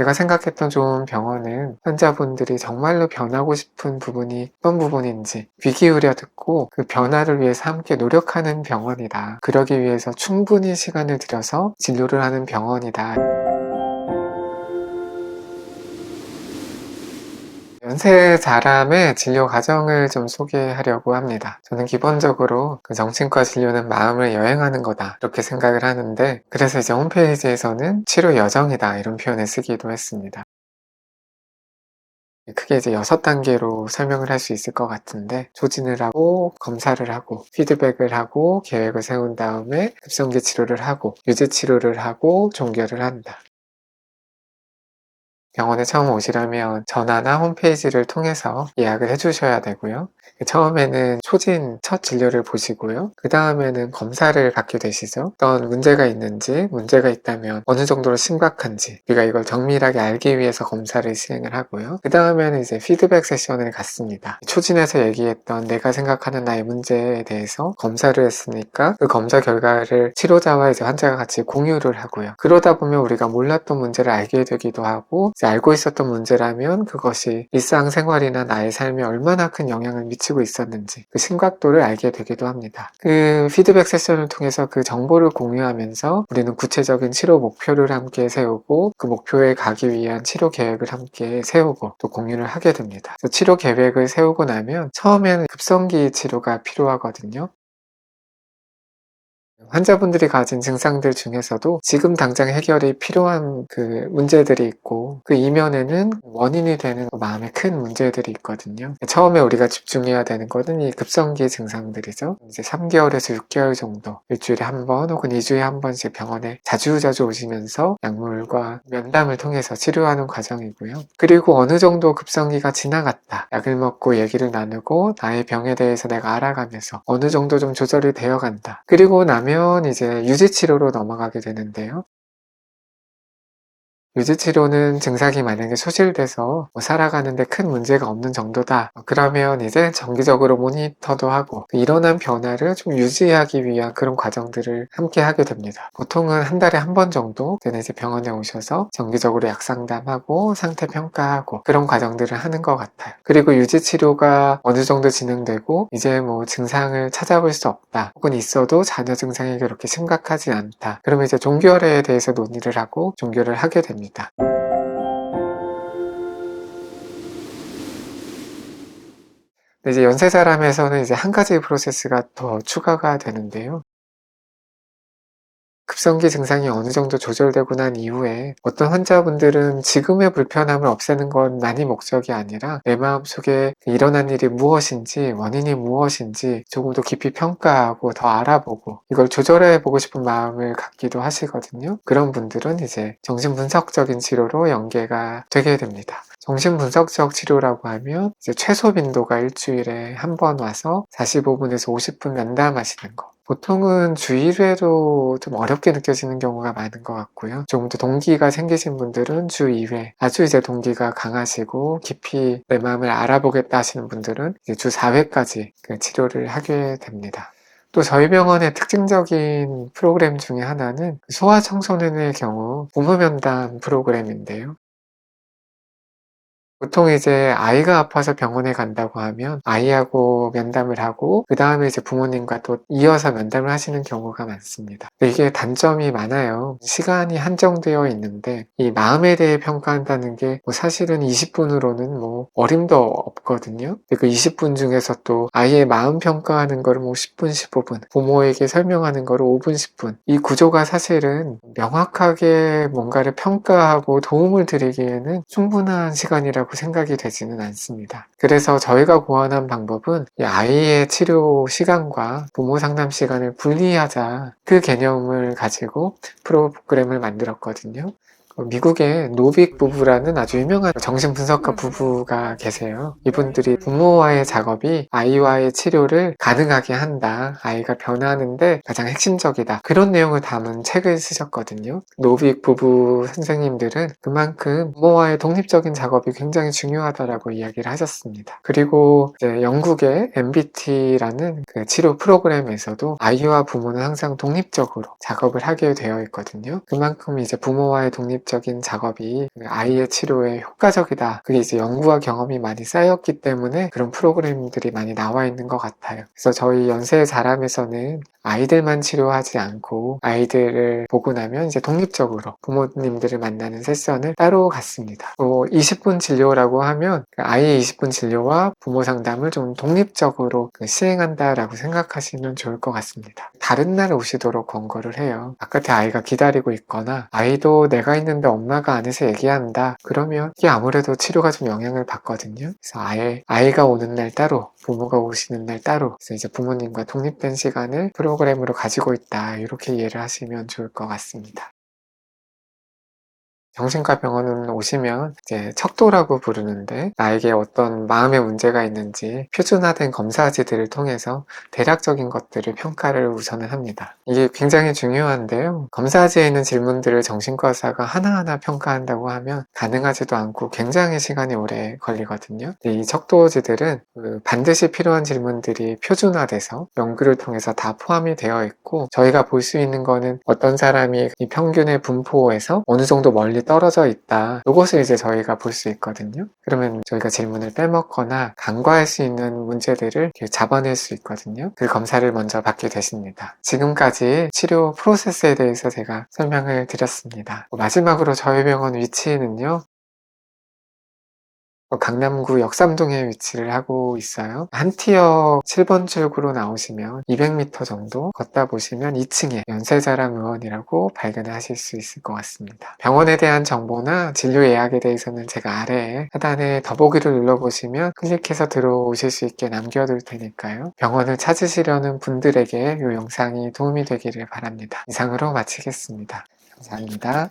제가 생각했던 좋은 병원은 환자분들이 정말로 변하고 싶은 부분이 어떤 부분인지 귀 기울여 듣고 그 변화를 위해서 함께 노력하는 병원이다. 그러기 위해서 충분히 시간을 들여서 진료를 하는 병원이다. 연세 사람의 진료 과정을 좀 소개하려고 합니다. 저는 기본적으로 그 정신과 진료는 마음을 여행하는 거다 이렇게 생각을 하는데, 그래서 이제 홈페이지에서는 치료 여정이다 이런 표현을 쓰기도 했습니다. 크게 이제 6단계로 설명을 할 수 있을 것 같은데, 조진을 하고 검사를 하고 피드백을 하고 계획을 세운 다음에 급성기 치료를 하고 유지 치료를 하고 종결을 한다. 병원에 처음 오시려면 전화나 홈페이지를 통해서 예약을 해주셔야 되고요. 처음에는 초진 첫 진료를 보시고요. 그 다음에는 검사를 받게 되시죠. 어떤 문제가 있는지, 문제가 있다면 어느 정도로 심각한지 우리가 이걸 정밀하게 알기 위해서 검사를 시행을 하고요. 그 다음에는 이제 피드백 세션을 갖습니다. 초진에서 얘기했던 내가 생각하는 나의 문제에 대해서 검사를 했으니까 그 검사 결과를 치료자와 이제 환자가 같이 공유를 하고요. 그러다 보면 우리가 몰랐던 문제를 알게 되기도 하고, 알고 있었던 문제라면 그것이 일상생활이나 나의 삶에 얼마나 큰 영향을 미치고 있었는지 그 심각도를 알게 되기도 합니다. 그 피드백 세션을 통해서 그 정보를 공유하면서 우리는 구체적인 치료 목표를 함께 세우고 그 목표에 가기 위한 치료 계획을 함께 세우고 또 공유를 하게 됩니다. 치료 계획을 세우고 나면 처음에는 급성기 치료가 필요하거든요. 환자분들이 가진 증상들 중에서도 지금 당장 해결이 필요한 그 문제들이 있고, 그 이면에는 원인이 되는 마음의 큰 문제들이 있거든요. 처음에 우리가 집중해야 되는 것은 이 급성기 증상들이죠. 이제 3개월에서 6개월 정도 일주일에 한 번 혹은 2주에 한 번씩 병원에 자주 오시면서 약물과 면담을 통해서 치료하는 과정이고요. 그리고 어느 정도 급성기가 지나갔다, 약을 먹고 얘기를 나누고 나의 병에 대해서 내가 알아가면서 어느 정도 좀 조절이 되어 간다. 그리고 나면 이제 유지치료로 넘어가게 되는데요. 유지치료는 증상이 만약에 소실돼서 살아가는데 큰 문제가 없는 정도다, 그러면 이제 정기적으로 모니터도 하고 일어난 변화를 좀 유지하기 위한 그런 과정들을 함께 하게 됩니다. 보통은 한 달에 한 번 정도 이제 병원에 오셔서 정기적으로 약 상담하고 상태 평가하고 그런 과정들을 하는 것 같아요. 그리고 유지치료가 어느 정도 진행되고 이제 뭐 증상을 찾아볼 수 없다, 혹은 있어도 잔여 증상이 그렇게 심각하지 않다, 그러면 이제 종결에 대해서 논의를 하고 종결을 하게 됩니다. 근데 이제 연세 사람에서는 이제 한 가지 프로세스가 더 추가가 되는데요. 급성기 증상이 어느 정도 조절되고 난 이후에 어떤 환자분들은 지금의 불편함을 없애는 것만이 목적이 아니라 내 마음속에 일어난 일이 무엇인지, 원인이 무엇인지 조금 더 깊이 평가하고 더 알아보고 이걸 조절해 보고 싶은 마음을 갖기도 하시거든요. 그런 분들은 이제 정신분석적인 치료로 연계가 되게 됩니다. 정신분석적 치료라고 하면 이제 최소 빈도가 일주일에 한 번 와서 45분에서 50분 면담하시는 거. 보통은 주 1회도 좀 어렵게 느껴지는 경우가 많은 것 같고요. 조금 더 동기가 생기신 분들은 주 2회, 아주 이제 동기가 강하시고 깊이 내 마음을 알아보겠다 하시는 분들은 이제 주 4회까지 그 치료를 하게 됩니다. 또 저희 병원의 특징적인 프로그램 중에 하나는 소아청소년의 경우 부모 면담 프로그램인데요. 보통 이제 아이가 아파서 병원에 간다고 하면 아이하고 면담을 하고 그 다음에 이제 부모님과 또 이어서 면담을 하시는 경우가 많습니다. 근데 이게 단점이 많아요. 시간이 한정되어 있는데 이 마음에 대해 평가한다는 게 뭐 사실은 20분으로는 뭐 어림도 없거든요. 그 20분 중에서 또 아이의 마음 평가하는 거를 뭐 10분, 15분, 부모에게 설명하는 거를 5분, 10분, 이 구조가 사실은 명확하게 뭔가를 평가하고 도움을 드리기에는 충분한 시간이라고 생각이 되지는 않습니다. 그래서 저희가 고안한 방법은 이 아이의 치료 시간과 부모 상담 시간을 분리하자, 그 개념을 가지고 프로그램을 만들었거든요. 미국의 노빅 부부라는 아주 유명한 정신분석가 부부가 계세요. 이분들이 부모와의 작업이 아이와의 치료를 가능하게 한다, 아이가 변하는데 가장 핵심적이다, 그런 내용을 담은 책을 쓰셨거든요. 노빅 부부 선생님들은 그만큼 부모와의 독립적인 작업이 굉장히 중요하다라고 이야기를 하셨습니다. 그리고 이제 영국의 MBT라는 그 치료 프로그램에서도 아이와 부모는 항상 독립적으로 작업을 하게 되어 있거든요. 그만큼 이제 부모와의 독립 독립적인 작업이 그 아이의 치료에 효과적이다. 그게 이제 연구와 경험이 많이 쌓였기 때문에 그런 프로그램들이 많이 나와 있는 것 같아요. 그래서 저희 연세 자람에서는 아이들만 치료하지 않고 아이들을 보고 나면 이제 독립적으로 부모님들을 만나는 세션을 따로 갖습니다. 20분 진료라고 하면 아이의 20분 진료와 부모 상담을 좀 독립적으로 시행한다라고 생각하시면 좋을 것 같습니다. 다른 날 오시도록 권고를 해요. 바깥에 아이가 기다리고 있거나 아이도 내가 있는데 엄마가 안에서 얘기한다. 그러면 이게 아무래도 치료가 좀 영향을 받거든요. 그래서 아이가 오는 날 따로, 부모가 오시는 날 따로, 그래서 이제 부모님과 독립된 시간을 프로그램으로 가지고 있다. 이렇게 이해를 하시면 좋을 것 같습니다. 정신과 병원은 오시면 이제 척도라고 부르는데 나에게 어떤 마음의 문제가 있는지 표준화된 검사지들을 통해서 대략적인 것들을 평가를 우선은 합니다. 이게 굉장히 중요한데요. 검사지에 있는 질문들을 정신과 의사가 하나하나 평가한다고 하면 가능하지도 않고 굉장히 시간이 오래 걸리거든요. 이 척도지들은 반드시 필요한 질문들이 표준화돼서 연구를 통해서 다 포함이 되어 있고 저희가 볼 수 있는 거는 어떤 사람이 이 평균의 분포에서 어느 정도 멀리 떨어져 있다. 이것을 이제 저희가 볼 수 있거든요. 그러면 저희가 질문을 빼먹거나 간과할 수 있는 문제들을 잡아낼 수 있거든요. 그 검사를 먼저 받게 되십니다. 지금까지 치료 프로세스에 대해서 제가 설명을 드렸습니다. 마지막으로 저희 병원 위치는요. 강남구 역삼동에 위치를 하고 있어요. 한티역 7번 출구로 나오시면 200m 정도 걷다 보시면 2층에 연세자랑 의원이라고 발견을 하실 수 있을 것 같습니다. 병원에 대한 정보나 진료 예약에 대해서는 제가 아래에 하단에 더보기를 눌러보시면 클릭해서 들어오실 수 있게 남겨둘 테니까요. 병원을 찾으시려는 분들에게 이 영상이 도움이 되기를 바랍니다. 이상으로 마치겠습니다. 감사합니다.